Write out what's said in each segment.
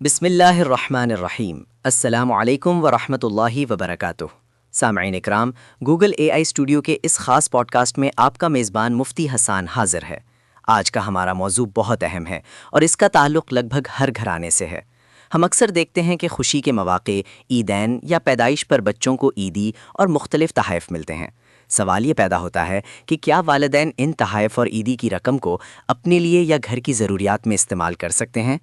بسم اللہ الرحمن الرحیم۔ السلام علیکم ورحمۃ اللہ وبرکاتہ۔ سامعین اکرام، گوگل اے آئی اسٹوڈیو کے اس خاص پوڈ کاسٹ میں آپ کا میزبان مفتی حسان حاضر ہے۔ آج کا ہمارا موضوع بہت اہم ہے اور اس کا تعلق لگ بھگ ہر گھرانے سے ہے۔ ہم اکثر دیکھتے ہیں کہ خوشی کے مواقع، عیدین یا پیدائش پر بچوں کو عیدی اور مختلف تحائف ملتے ہیں۔ سوال یہ پیدا ہوتا ہے کہ کیا والدین ان تحائف اور عیدی کی رقم کو اپنے لیے یا گھر کی ضروریات میں استعمال کر سکتے ہیں؟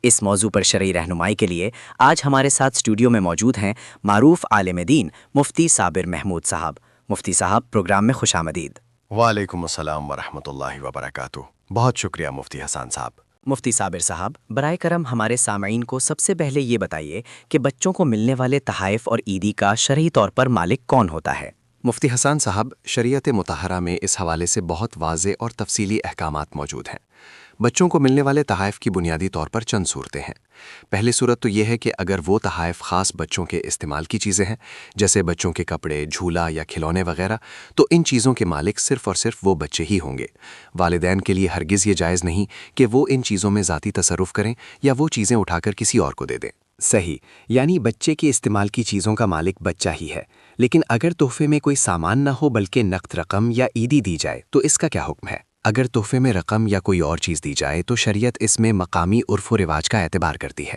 اس موضوع پر شرعی رہنمائی کے لیے آج ہمارے ساتھ اسٹوڈیو میں موجود ہیں معروف عالم دین مفتی صابر محمود صاحب۔ مفتی صاحب، پروگرام میں خوش آمدید۔ وعلیکم السلام ورحمۃ اللہ وبرکاتہ۔ بہت شکریہ مفتی حسان صاحب۔ مفتی صابر صاحب، برائے کرم ہمارے سامعین کو سب سے پہلے یہ بتائیے کہ بچوں کو ملنے والے تحائف اور عیدی کا شرعی طور پر مالک کون ہوتا ہے؟ مفتی حسان صاحب، شریعت مطہرہ میں اس حوالے سے بہت واضح اور تفصیلی احکامات موجود ہیں۔ بچوں کو ملنے والے تحائف کی بنیادی طور پر چند صورتیں ہیں۔ پہلی صورت تو یہ ہے کہ اگر وہ تحائف خاص بچوں کے استعمال کی چیزیں ہیں، جیسے بچوں کے کپڑے، جھولا یا کھلونے وغیرہ، تو ان چیزوں کے مالک صرف اور صرف وہ بچے ہی ہوں گے۔ والدین کے لیے ہرگز یہ جائز نہیں کہ وہ ان چیزوں میں ذاتی تصرف کریں یا وہ چیزیں اٹھا کر کسی اور کو دے دیں۔ صحیح، یعنی بچے کے استعمال کی چیزوں کا مالک بچہ ہی ہے۔ لیکن اگر تحفے میں کوئی سامان نہ ہو بلکہ نقد رقم یا عیدی دی جائے تو اس کا کیا حکم ہے؟ اگر تحفے میں رقم یا کوئی اور چیز دی جائے تو شریعت اس میں مقامی عرف و رواج کا اعتبار کرتی ہے۔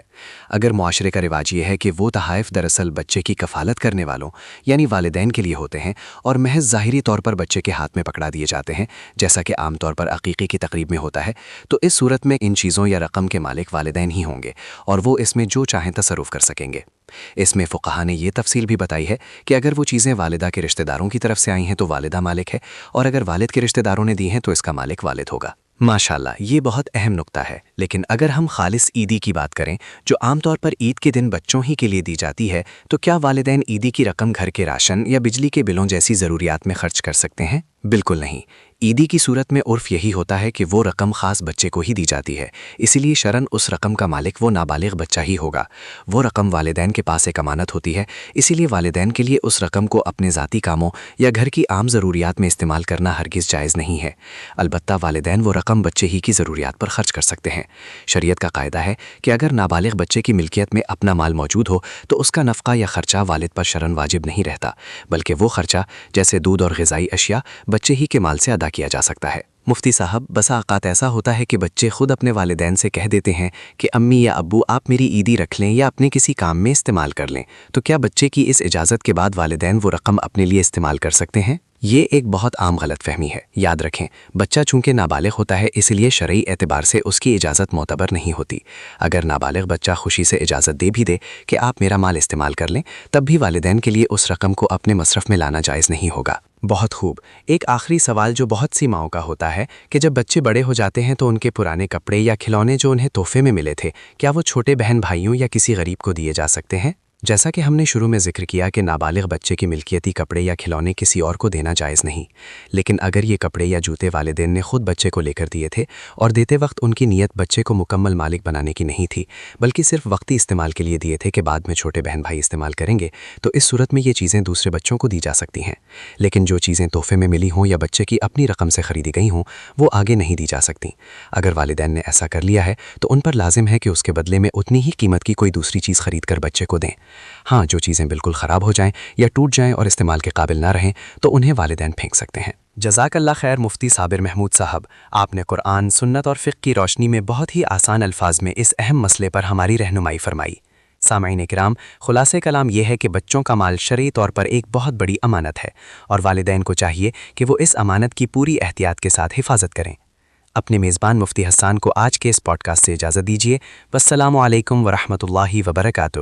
اگر معاشرے کا رواج یہ ہے کہ وہ تحائف دراصل بچے کی کفالت کرنے والوں یعنی والدین کے لیے ہوتے ہیں اور محض ظاہری طور پر بچے کے ہاتھ میں پکڑا دیے جاتے ہیں، جیسا کہ عام طور پر عقیقے کی تقریب میں ہوتا ہے، تو اس صورت میں ان چیزوں یا رقم کے مالک والدین ہی ہوں گے اور وہ اس میں جو چاہیں تصرف کر سکیں گے۔ اس میں فقہا نے یہ تفصیل بھی بتائی ہے کہ اگر وہ چیزیں والدہ کے رشتہ داروں کی طرف سے آئی ہیں تو والدہ مالک ہے، اور اگر والد کے رشتہ داروں نے دی ہیں تو اس کا مالک والد ہوگا۔ ماشاءاللہ، یہ بہت اہم نکتہ ہے۔ لیکن اگر ہم خالص عیدی کی بات کریں جو عام طور پر عید کے دن بچوں ہی کے لیے دی جاتی ہے، تو کیا والدین عیدی کی رقم گھر کے راشن یا بجلی کے بلوں جیسی ضروریات میں خرچ کر سکتے ہیں؟ بالکل نہیں۔ عیدی کی صورت میں عرف یہی ہوتا ہے کہ وہ رقم خاص بچے کو ہی دی جاتی ہے، اسی لیے شرعاً اس رقم کا مالک وہ نابالغ بچہ ہی ہوگا۔ وہ رقم والدین کے پاس ایک امانت ہوتی ہے، اسی لیے والدین کے لیے اس رقم کو اپنے ذاتی کاموں یا گھر کی عام ضروریات میں استعمال کرنا ہرگز جائز نہیں ہے۔ البتہ والدین وہ رقم بچے ہی کی ضروریات پر خرچ کر سکتے ہیں۔ شریعت کا قاعدہ ہے کہ اگر نابالغ بچے کی ملکیت میں اپنا مال موجود ہو تو اس کا نفقہ یا خرچہ والد پر شرعاً واجب نہیں رہتا، بلکہ وہ خرچہ جیسے دودھ اور غذائی اشیاء بچے ہی کے مال سے ادا کیا جا سکتا ہے۔ مفتی صاحب، بسا اوقات ایسا ہوتا ہے کہ بچے خود اپنے والدین سے کہہ دیتے ہیں کہ امی یا ابو آپ میری عیدی رکھ لیں یا اپنے کسی کام میں استعمال کر لیں، تو کیا بچے کی اس اجازت کے بعد والدین وہ رقم اپنے لیے استعمال کر سکتے ہیں؟ یہ ایک بہت عام غلط فہمی ہے۔ یاد رکھیں، بچہ چونکہ نابالغ ہوتا ہے اس لیے شرعی اعتبار سے اس کی اجازت معتبر نہیں ہوتی۔ اگر نابالغ بچہ خوشی سے اجازت دے بھی دے کہ آپ میرا مال استعمال کر لیں، تب بھی والدین کے لیے اس رقم کو اپنے مصرف میں لانا جائز نہیں ہوگا۔ بہت خوب۔ ایک آخری سوال جو بہت سی ماؤں کا ہوتا ہے کہ جب بچے بڑے ہو جاتے ہیں تو ان کے پرانے کپڑے یا کھلونے جو انہیں تحفے میں ملے تھے، کیا وہ چھوٹے بہن بھائیوں یا کسی غریب کو دیے جا سکتے ہیں؟ جیسا کہ ہم نے شروع میں ذکر کیا کہ نابالغ بچے کی ملکیتی کپڑے یا کھلونے کسی اور کو دینا جائز نہیں، لیکن اگر یہ کپڑے یا جوتے والدین نے خود بچے کو لے کر دیے تھے اور دیتے وقت ان کی نیت بچے کو مکمل مالک بنانے کی نہیں تھی بلکہ صرف وقتی استعمال کے لیے دیے تھے کہ بعد میں چھوٹے بہن بھائی استعمال کریں گے، تو اس صورت میں یہ چیزیں دوسرے بچوں کو دی جا سکتی ہیں۔ لیکن جو چیزیں تحفے میں ملی ہوں یا بچے کی اپنی رقم سے خریدی گئی ہوں وہ آگے نہیں دی جا سکتی۔ اگر والدین نے ایسا کر لیا ہے تو ان پر لازم ہے کہ اس کے بدلے میں اتنی ہی قیمت کی کوئی دوسری چیز خرید کر بچے کو دیں۔ ہاں، جو چیزیں بالکل خراب ہو جائیں یا ٹوٹ جائیں اور استعمال کے قابل نہ رہیں تو انہیں والدین پھینک سکتے ہیں۔ جزاک اللہ خیر مفتی صابر محمود صاحب، آپ نے قرآن، سنت اور فقہ کی روشنی میں بہت ہی آسان الفاظ میں اس اہم مسئلے پر ہماری رہنمائی فرمائی۔ سامعین اکرام، خلاصہ کلام یہ ہے کہ بچوں کا مال شرعی طور پر ایک بہت بڑی امانت ہے اور والدین کو چاہیے کہ وہ اس امانت کی پوری احتیاط کے ساتھ حفاظت کریں۔ اپنے میزبان مفتی حسان کو آج کے اس پوڈ کاسٹ سے اجازت دیجیے۔ والسلام علیکم ورحمۃ اللہ وبرکاتہ۔